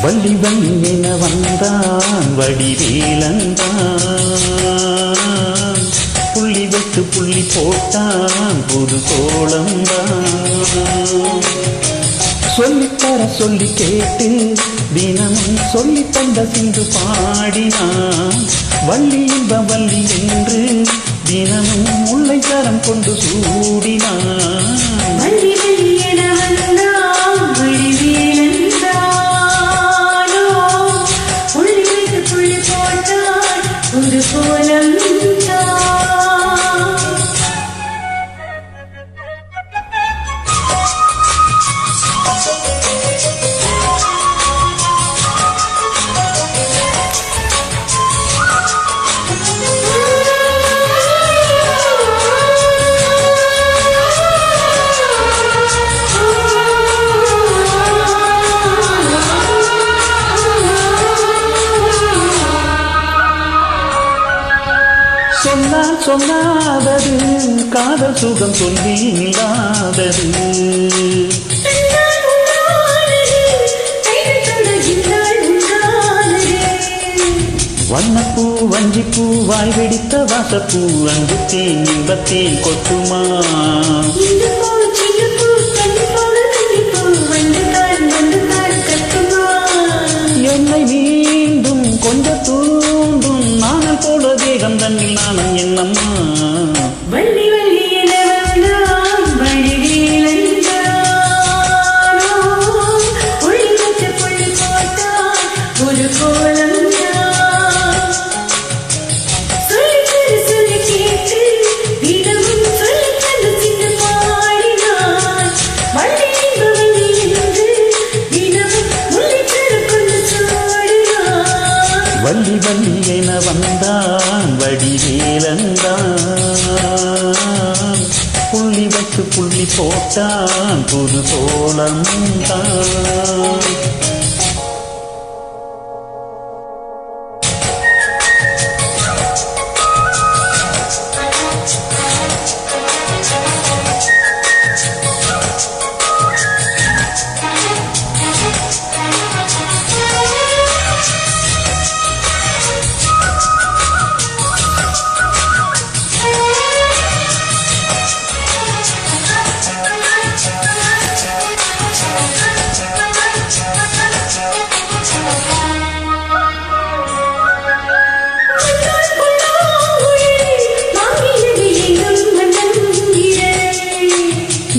வள்ளி வள்ளி என வந்தான் வடிவேலந்தான், புள்ளி வைத்து புள்ளி போட்டான் புது கோலம்தான். சொல்லித்தர சொல்லி கேட்டு தினமும் சொல்லி தந்த சிந்து பாடினான். வள்ளி இன்ப வள்ளி என்று தினமும் முல்லை தரம் கொண்டு சூடினான். சொன்னால் சொல்லாதது காதல் சுகம் சொல்லி இல்லாதது. வண்ணப்பூ வஞ்சிப்பூ வாய் வெடித்த வாசப்பூ அன்பு தேன் இன்பத்தேன் கொட்டுமா. என்னை மீண்டும் கொஞ்சம் தூண்டும் நாணல் போல தேகம் தன்னில் நாணம் என்னம்மா. வள்ளி வள்ளி என வந்தான் வடிவேலந்தான், புள்ளி வைத்து புள்ளி போட்டான் ஒரு கோலம்தான். சொல்லித்தர சொல்லி கேட்டு தினமும் சொல்லி தந்து சிந்து பாடினான். வள்ளி இன்ப வள்ளி என்று தினமும் முல்லை தரம் கொண்டு சூடினான். வள்ளி வள்ளி என வந்தான் வடிவேலந்தான், புள்ளி வைத்து புள்ளி போட்டான் புது கோலம்தான்.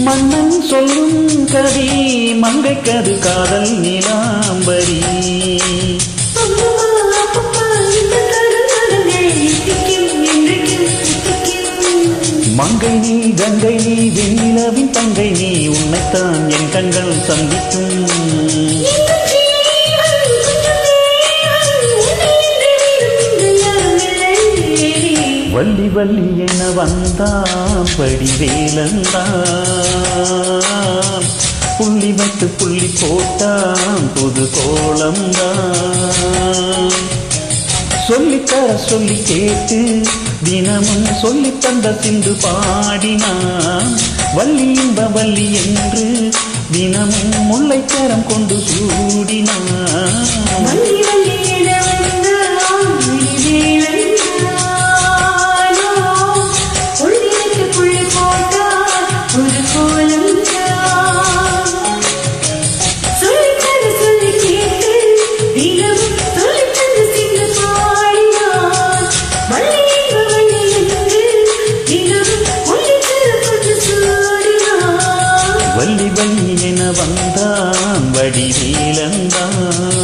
மன்னன் சொல்லும் கதி மங்கைக்கது காதல் நீலாம்பரி. மங்கை நீ கங்கை நீ வெண்ணிலவின் தங்கை நீ, உன்னைத்தான் என் கண்கள் சந்திக்கும். வள்ளி வள்ளி என வந்தான் வடிவேலந்தான், புள்ளி வைத்து புள்ளி போட்டான் புது கோலம்தான். சொல்லித்தர சொல்லி கேட்டு தினமும் சொல்லி தந்த சிந்து பாடினான். வள்ளி இன்ப வள்ளி என்று தினமும் முல்லை தரம் கொண்டு சூடினான். வள்ளி வள்ளி என வந்தான் வடிவேலந்தான்.